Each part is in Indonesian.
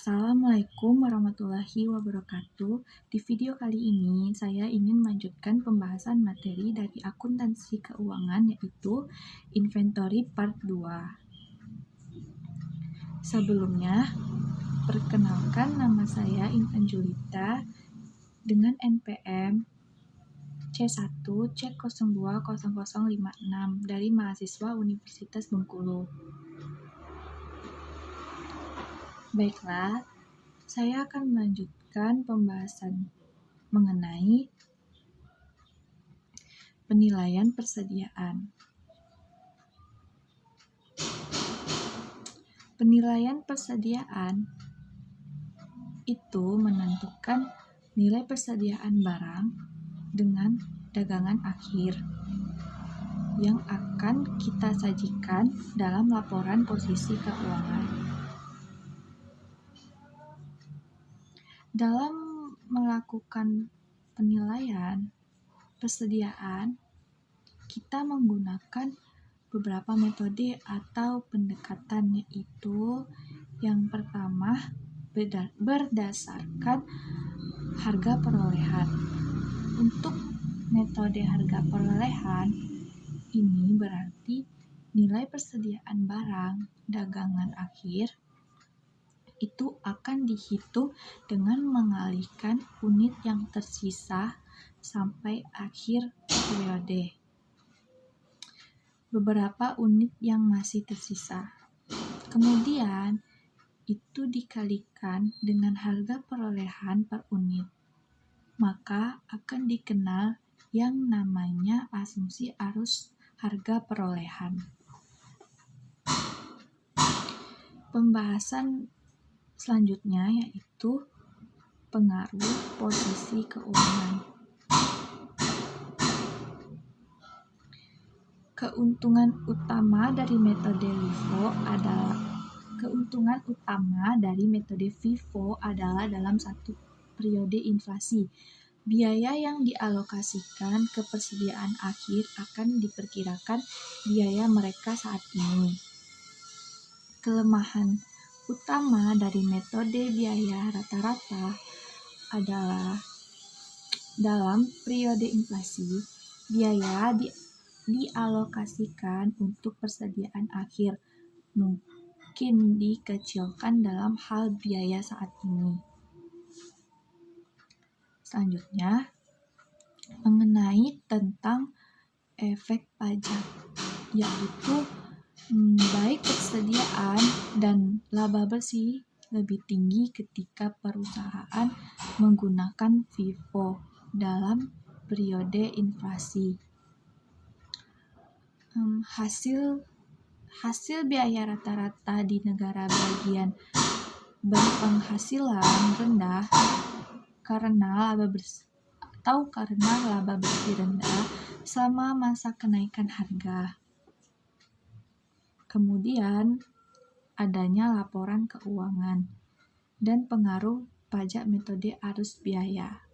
Assalamualaikum warahmatullahi wabarakatuh. Di video kali ini, saya ingin melanjutkan pembahasan materi dari akuntansi keuangan, yaitu Inventory Part 2. Sebelumnya, perkenalkan nama saya Intan Julita dengan NPM C1C020056 dari mahasiswa Universitas Bengkulu. Baiklah, saya akan melanjutkan pembahasan mengenai penilaian persediaan. Penilaian persediaan itu menentukan nilai persediaan barang dengan dagangan akhir yang akan kita sajikan dalam laporan posisi keuangan. Dalam melakukan penilaian persediaan, kita menggunakan beberapa metode atau pendekatan, yaitu yang pertama berdasarkan harga perolehan. Untuk metode harga perolehan ini berarti nilai persediaan barang dagangan akhir itu akan dihitung dengan mengalihkan unit yang tersisa sampai akhir periode. Beberapa unit yang masih tersisa. Kemudian, itu dikalikan dengan harga perolehan per unit. Maka akan dikenal yang namanya asumsi arus harga perolehan. Pembahasan selanjutnya yaitu pengaruh posisi keuangan. Keuntungan utama dari metode FIFO adalah dalam satu periode inflasi, biaya yang dialokasikan ke persediaan akhir akan diperkirakan biaya mereka saat ini. Kelemahan utama dari metode biaya rata-rata adalah dalam periode inflasi, biaya dialokasikan untuk persediaan akhir mungkin dikecilkan dalam hal biaya saat ini. Selanjutnya, mengenai tentang efek pajak, yaitu baik persediaan dan laba bersih lebih tinggi ketika perusahaan menggunakan FIFO dalam periode inflasi. Hasil biaya rata-rata di negara bagian berpenghasilan rendah karena laba bersih rendah selama masa kenaikan harga. Kemudian, adanya laporan keuangan dan pengaruh pajak metode arus biaya.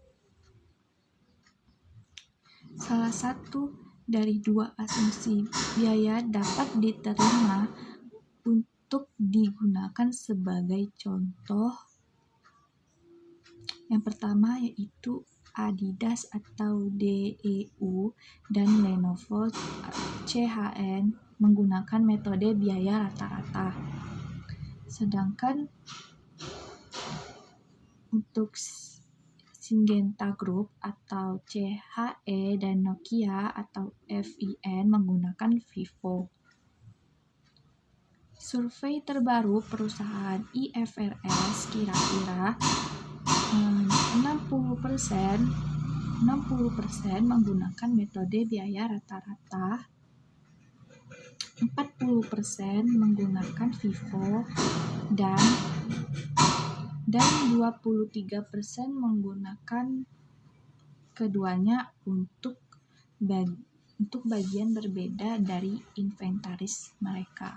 Salah satu dari dua asumsi biaya dapat diterima untuk digunakan sebagai contoh. Yang pertama yaitu Adidas atau DEU dan Lenovo CHN menggunakan metode biaya rata-rata. Sedangkan untuk Syngenta Group atau CHE dan Nokia atau FIN menggunakan FIFO. Survei terbaru perusahaan IFRS kira-kira 60% menggunakan metode biaya rata-rata, 40% menggunakan FIFO, dan 23% menggunakan keduanya untuk bagian berbeda dari inventaris mereka.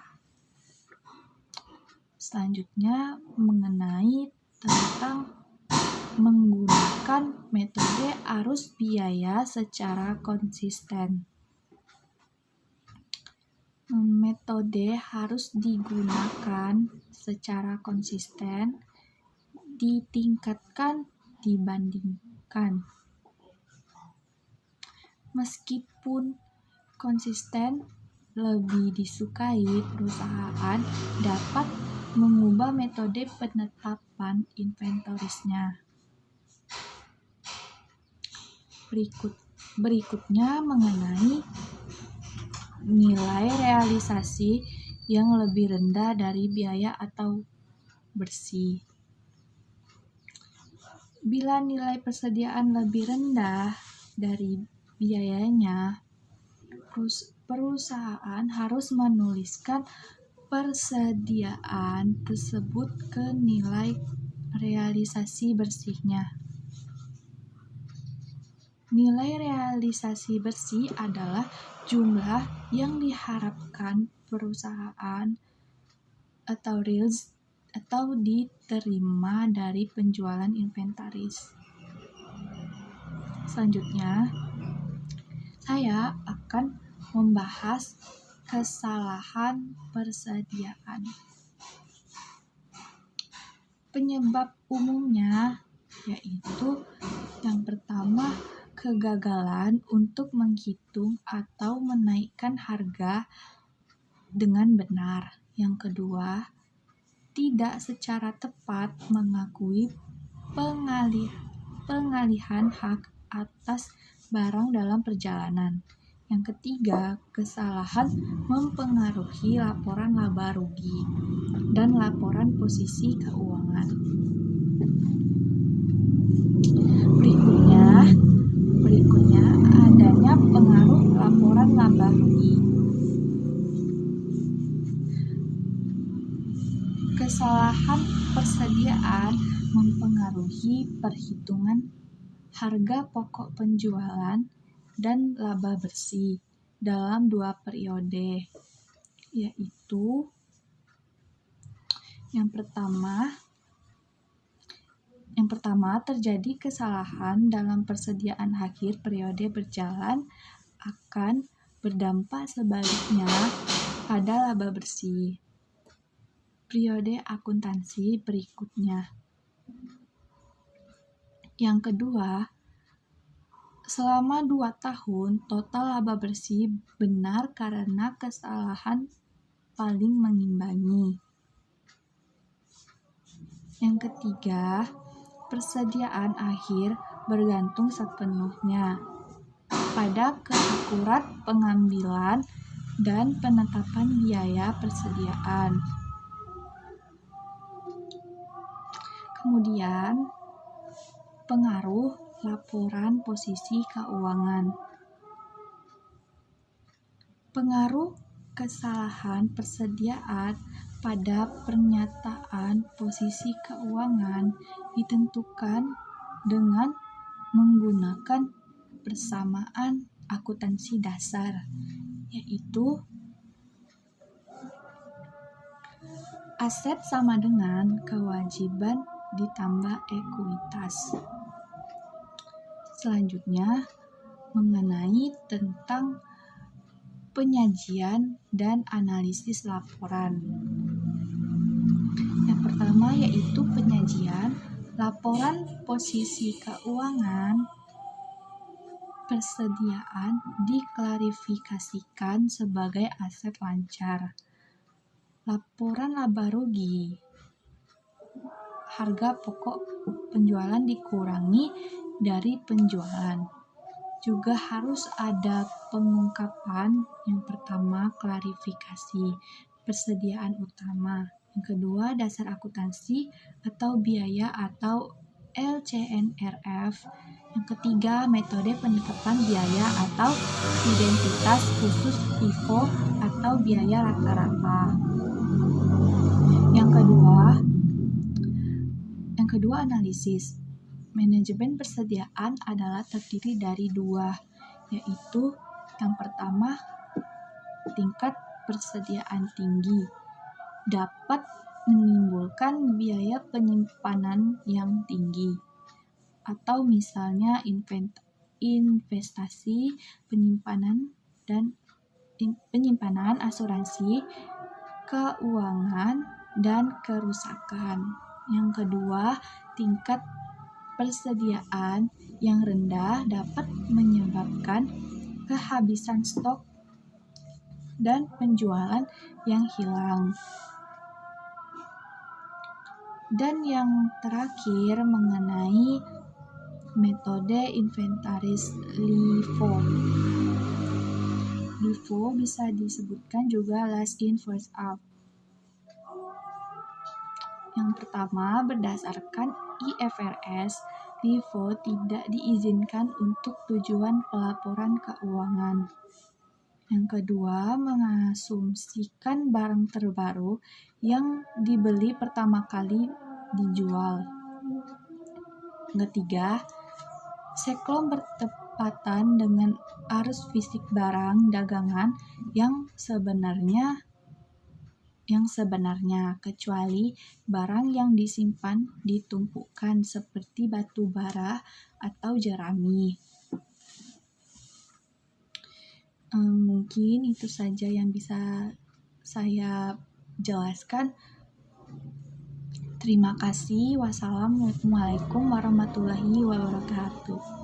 Selanjutnya mengenai tentang menggunakan metode arus biaya secara konsisten. Metode harus digunakan secara konsisten ditingkatkan dibandingkan. Meskipun konsisten, lebih disukai perusahaan dapat mengubah metode penetapan inventorisnya. Berikutnya mengenai nilai realisasi yang lebih rendah dari biaya atau bersih. Bila nilai persediaan lebih rendah dari biayanya, perusahaan harus menuliskan persediaan tersebut ke nilai realisasi bersihnya. Nilai realisasi bersih adalah jumlah yang diharapkan perusahaan atau diterima dari penjualan inventaris. Selanjutnya, saya akan membahas kesalahan persediaan. Penyebab umumnya yaitu yang pertama, kegagalan untuk menghitung atau menaikkan harga dengan benar. Yang kedua, tidak secara tepat mengakui pengalihan hak atas barang dalam perjalanan. Yang ketiga, kesalahan mempengaruhi laporan laba rugi dan laporan posisi keuangan. Berikutnya adanya pengaruh laporan laba rugi. Kesalahan persediaan mempengaruhi perhitungan harga pokok penjualan dan laba bersih dalam 2 periode, yaitu yang pertama terjadi kesalahan dalam persediaan akhir periode berjalan akan berdampak sebaliknya pada laba bersih. Periode akuntansi berikutnya. Yang kedua, selama 2 tahun total laba bersih benar karena kesalahan paling mengimbangi. Yang ketiga, persediaan akhir bergantung sepenuhnya pada keakurat pengambilan dan penetapan biaya persediaan. Kemudian, pengaruh laporan posisi keuangan. Pengaruh kesalahan persediaan pada pernyataan posisi keuangan ditentukan dengan menggunakan persamaan akuntansi dasar, yaitu aset sama dengan kewajiban ditambah ekuitas. Selanjutnya, mengenai tentang penyajian dan analisis laporan. Yang pertama yaitu penyajian laporan posisi keuangan persediaan diklarifikasikan sebagai aset lancar. Laporan laba rugi, harga pokok penjualan dikurangi dari penjualan. Juga harus ada pengungkapan. Yang pertama, klarifikasi persediaan utama. Yang kedua, dasar akuntansi atau biaya atau LCNRF. Yang ketiga, metode penetapan biaya atau identitas khusus FIFO atau biaya rata-rata. Yang kedua, analisis. Manajemen persediaan adalah terdiri dari 2, yaitu yang pertama, tingkat persediaan tinggi dapat menimbulkan biaya penyimpanan yang tinggi, atau misalnya investasi, penyimpanan, asuransi, keuangan, dan kerusakan. Yang kedua, tingkat persediaan yang rendah dapat menyebabkan kehabisan stok dan penjualan yang hilang. Dan yang terakhir mengenai metode inventaris LIFO. LIFO bisa disebutkan juga last in first out. Yang pertama, berdasarkan IFRS, LIFO tidak diizinkan untuk tujuan pelaporan keuangan. Yang kedua, mengasumsikan barang terbaru yang dibeli pertama kali dijual. Yang ketiga, seklum bertepatan dengan arus fisik barang dagangan yang sebenarnya, kecuali barang yang disimpan ditumpukan seperti batu bara atau jerami. Mungkin itu saja yang bisa saya jelaskan. Terima kasih. Wassalamualaikum warahmatullahi wabarakatuh.